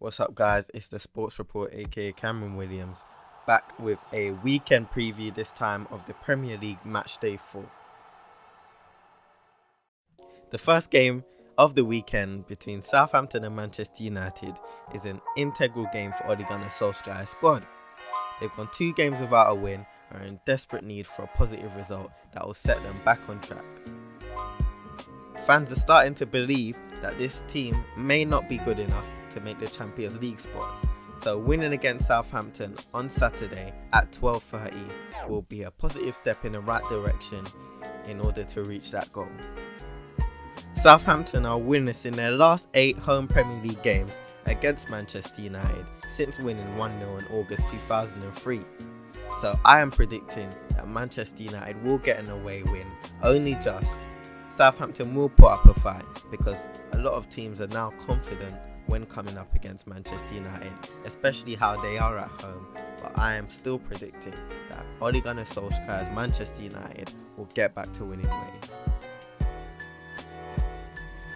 What's up, guys? It's the Sports Report AKA Cameron Williams, back with a weekend preview, this time of the Premier League match day 4. The first game of the weekend between Southampton and Manchester United is an integral game for Ole Gunnar Solskjaer's squad. They've gone 2 games without a win and are in desperate need for a positive result that will set them back on track. Fans are starting to believe that this team may not be good enough to make the Champions League spots, so winning against Southampton on Saturday at 12:30 will be a positive step in the right direction in order to reach that goal. Southampton are winners in their last 8 home Premier League games against Manchester United since winning 1-0 in August 2003. So I am predicting that Manchester United will get an away win, only just. Southampton will put up a fight because a lot of teams are now confident when coming up against Manchester United, especially how they are at home. But I am still predicting that Ole Gunnar Solskjaer's Manchester United will get back to winning ways.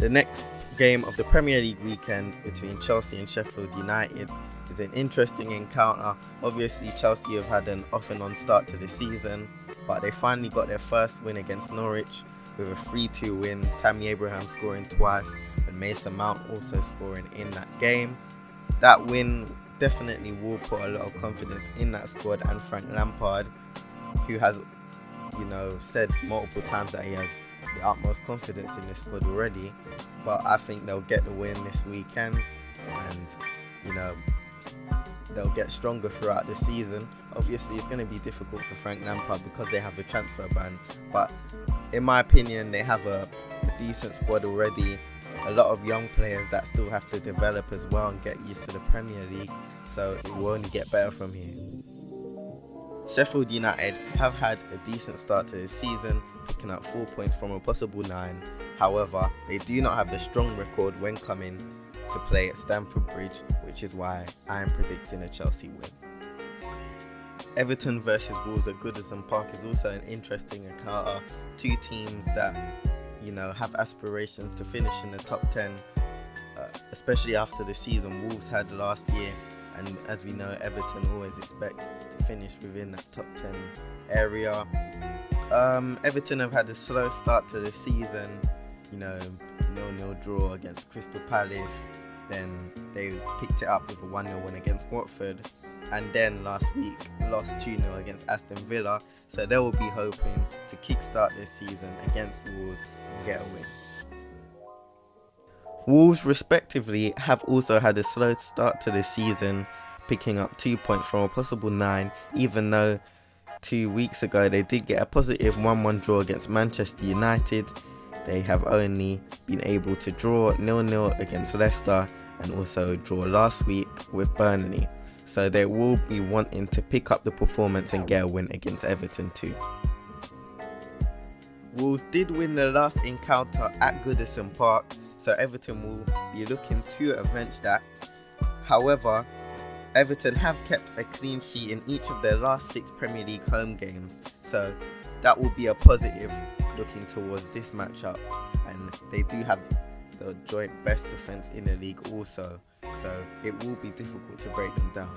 The next game of the Premier League weekend between Chelsea and Sheffield United is an interesting encounter. Obviously, Chelsea have had an off and on start to the season, but they finally got their first win against Norwich with a 3-2 win, Tammy Abraham scoring twice and Mason Mount also scoring in that game. That win definitely will put a lot of confidence in that squad and Frank Lampard, who has, said multiple times that he has the utmost confidence in this squad already. But I think they'll get the win this weekend and, they'll get stronger throughout the season. Obviously, it's going to be difficult for Frank Lampard because they have a transfer ban, but in my opinion, they have a decent squad already. A lot of young players that still have to develop as well and get used to the Premier League, so it will only get better from here. Sheffield United have had a decent start to the season, picking up 4 points from a possible 9. However, they do not have a strong record when coming to play at Stamford Bridge, which is why I am predicting a Chelsea win. Everton versus Wolves at Goodison Park is also an interesting encounter. 2 teams that, have aspirations to finish in the top 10, especially after the season Wolves had last year. And as we know, Everton always expect to finish within that top 10 area. Everton have had a slow start to the season, 0-0 draw against Crystal Palace. Then they picked it up with a 1-0 win against Watford. And then last week lost 2-0 against Aston Villa. So they will be hoping to kickstart this season against Wolves and get a win. Wolves respectively have also had a slow start to the season, picking up 2 points from a possible 9, even though 2 weeks ago they did get a positive 1-1 draw against Manchester United. They have only been able to draw 0-0 against Leicester and also draw last week with Burnley. So they will be wanting to pick up the performance and get a win against Everton too. Wolves did win the last encounter at Goodison Park, so Everton will be looking to avenge that. However, Everton have kept a clean sheet in each of their last 6 Premier League home games, so that will be a positive looking towards this matchup. And they do have the joint best defence in the league also, so it will be difficult to break them down.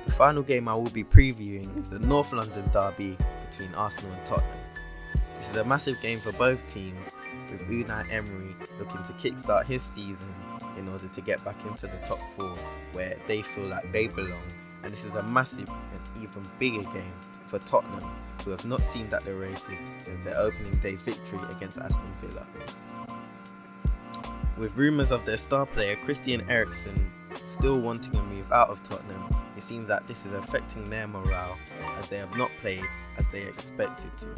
The final game I will be previewing is the North London derby between Arsenal and Tottenham. This is a massive game for both teams, with Unai Emery looking to kickstart his season in order to get back into the top 4 where they feel like they belong. And this is a massive and even bigger game for Tottenham, who have not seemed at the races since their opening day victory against Aston Villa. With rumours of their star player Christian Eriksen still wanting a move out of Tottenham, it seems that this is affecting their morale as they have not played as they expected to.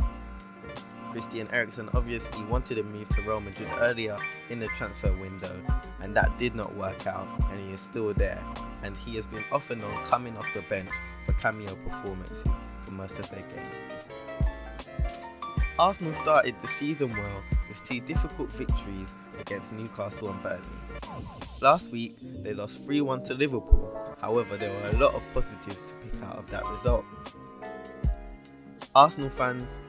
Christian Eriksen obviously wanted a move to Real Madrid earlier in the transfer window, and that did not work out, and he is still there, and he has been off and on coming off the bench for cameo performances for most of their games. Arsenal started the season well with 2 difficult victories against Newcastle and Burnley. Last week they lost 3-1 to Liverpool, however there were a lot of positives to pick out of that result. Arsenal fans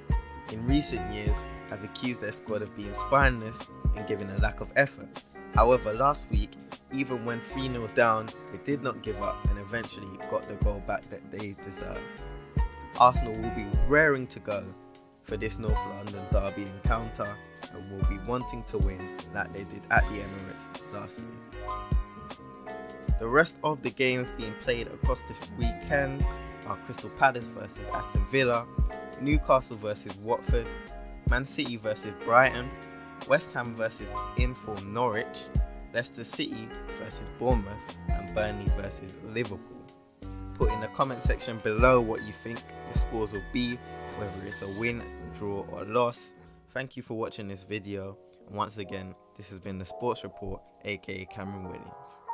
in recent years have accused their squad of being spineless in giving a lack of effort. However, last week, even when 3-0 down, they did not give up and eventually got the goal back that they deserved. Arsenal will be raring to go for this North London derby encounter and will be wanting to win like they did at the Emirates last year. The rest of the games being played across this weekend are Crystal Palace versus Aston Villa, Newcastle versus Watford, Man City versus Brighton, West Ham versus inform Norwich, Leicester City versus Bournemouth, and Burnley versus Liverpool. Put in the comment section below what you think the scores will be, whether it's a win, draw or loss. Thank you for watching this video, and once again, this has been the Sports Report aka Cameron Williams.